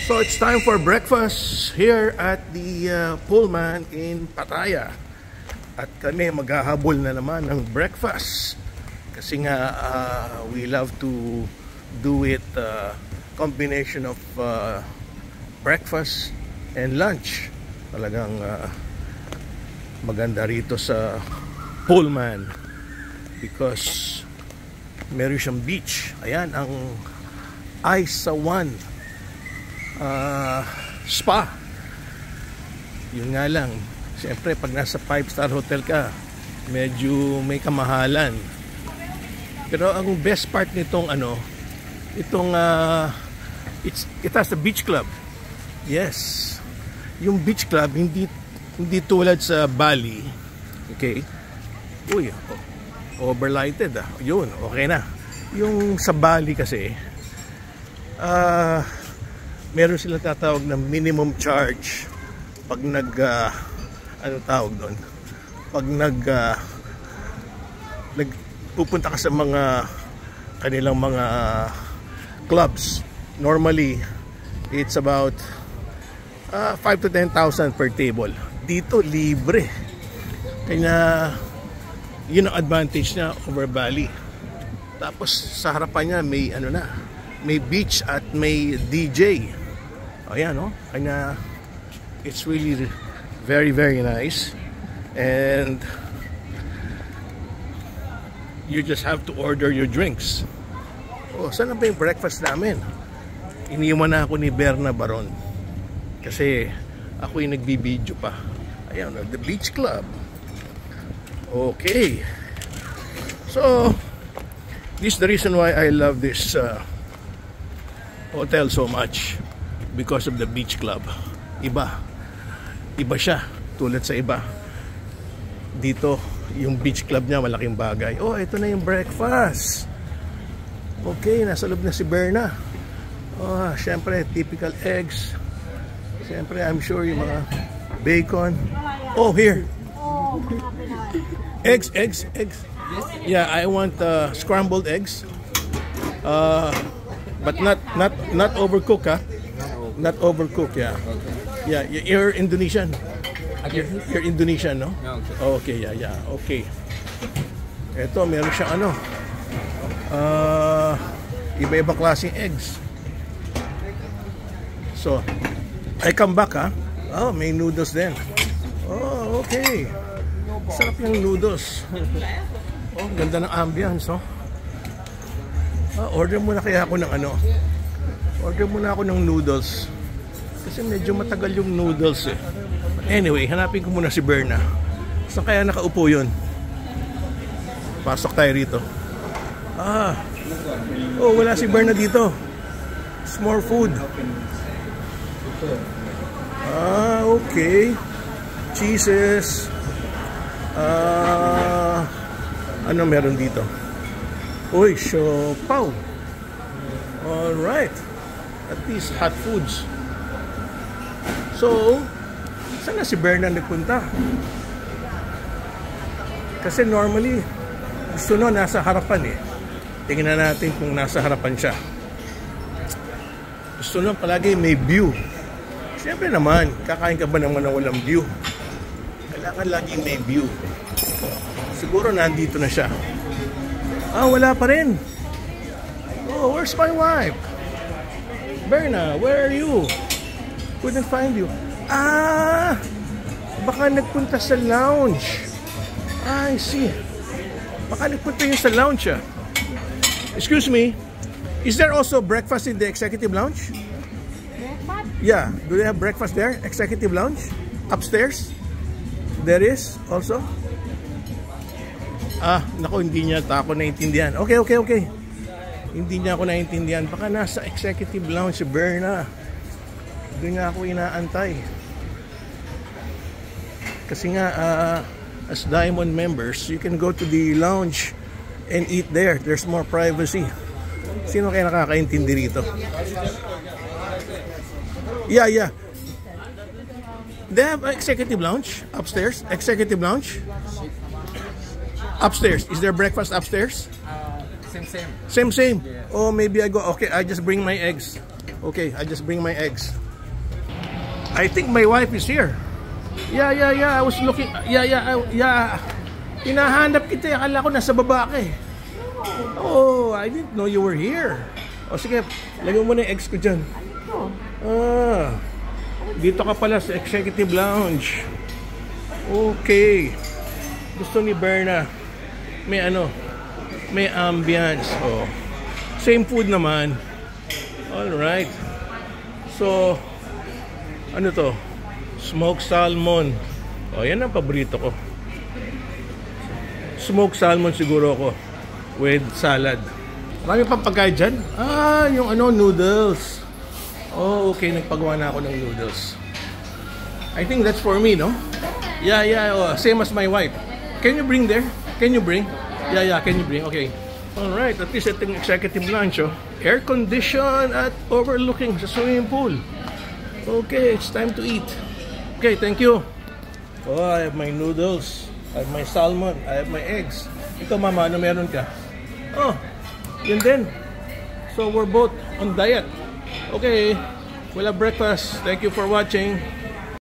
So it's time for breakfast here at the Pullman in Pattaya. At kami maghahabol na naman ng breakfast. Kasi nga we love to do it combination of breakfast and lunch. Talagang maganda rito sa Pullman because meron siyang beach. Ayan ang Aisawan Spa. Yun nga lang, siyempre pag nasa 5-star hotel ka, medyo may kamahalan. Pero ang best part nitong it has a beach club. Yes, yung beach club hindi tulad sa Bali. Okay, uy, overlighted yun, okay na. Yung sa Bali kasi meron silang tatawag na minimum charge pag pupunta ka sa mga kanilang mga clubs. Normally it's about 5 to 10,000 per table. Dito libre, kaya yun ang advantage niya over Bali. Tapos sa harapan niya may may beach at may DJ. Ayan, no? Kaya it's really very, very nice. And you just have to order your drinks. Oh, saan na ba yung breakfast namin? Iniwan na ako ni Berna Baron kasi ako yung nagbibideo pa. Ayan, the beach club. Okay. So this is the reason why I love this hotel so much, because of the beach club. Iba siya tulad sa iba. Dito yung beach club niya malaking bagay. Oh, ito na yung breakfast. Okay, nasa loob na si Berna. Oh, syempre typical eggs. Syempre I'm sure yung mga bacon. Oh, here. Eggs. Yeah, I want scrambled eggs. But not overcooked, huh? Not overcooked, yeah. Yeah, you're Indonesian. You're Indonesian, no? Okay, yeah, okay. Ito, meron siyang iba-ibang klaseng eggs. So, I come back, ha? Oh, may noodles din. Oh, okay. Sarap yung noodles. Oh, ganda ng ambience, oh. Order muna kaya ako ng order muna ako ng noodles kasi medyo matagal yung noodles eh. Anyway, hanapin ko muna si Berna. Saan kaya nakaupo yun? Pasok tayo rito. Oh, wala si Berna dito. It's more food. Okay. Cheeses. Ano meron dito? Uy, siopaw. Alright. At least hot foods. So, saan na si Berna nagpunta? Kasi normally, gusto nasa harapan eh. Tingnan natin kung nasa harapan siya. Gusto palagi may view. Siyempre naman, kakain ka ba naman ng walang view? Kailangan lagi may view. Siguro nandito na siya. Wala pa rin. Oh, where's my wife? Berna, where are you? Couldn't find you. Baka nagpunta sa lounge. I see. Baka nagpunta yun sa lounge. Excuse me, is there also breakfast in the executive lounge? Breakfast? Yeah, do they have breakfast there? Executive lounge? Upstairs? There is also? Naku, hindi niya ako naintindihan. Okay. Hindi niya ako naintindihan. Baka nasa executive lounge si Berna. Doon nga ako inaantay. Kasi nga, as Diamond members, you can go to the lounge and eat there. There's more privacy. Sino kaya nakakaintindi rito? Yeah. They have executive lounge upstairs? Executive lounge? Upstairs. Is there breakfast upstairs? Same. Yeah. Oh, maybe I go. Okay, I just bring my eggs. Okay, I just bring my eggs. I think my wife is here. Yeah. I was looking. Yeah. Hinahanap kita. Akala ko nasa baba ka eh. Oh, I didn't know you were here. O sige, lagyan mo na yung eggs ko dyan. Dito ka pala sa executive lounge. Okay. Gusto ni Berna may may ambience. Oh. Same food naman. Alright. So, ano to? Smoked salmon. Oh, yan ang paborito ko. Smoked salmon siguro ako with salad. Marami pang pagkain dyan. Yung noodles. Oh, okay. Nagpagawa na ako ng noodles. I think that's for me, no? Yeah. Oh, same as my wife. Can you bring there? Can you bring? Yeah. Can you bring? Okay. Alright. At least itong executive lunch, oh. Air condition at overlooking sa swimming pool. Okay, it's time to eat. Okay, thank you. Oh, I have my noodles. I have my salmon. I have my eggs. Ito, mama, ano meron ka? Oh, yun din. So, we're both on diet. Okay, we'll have breakfast. Thank you for watching.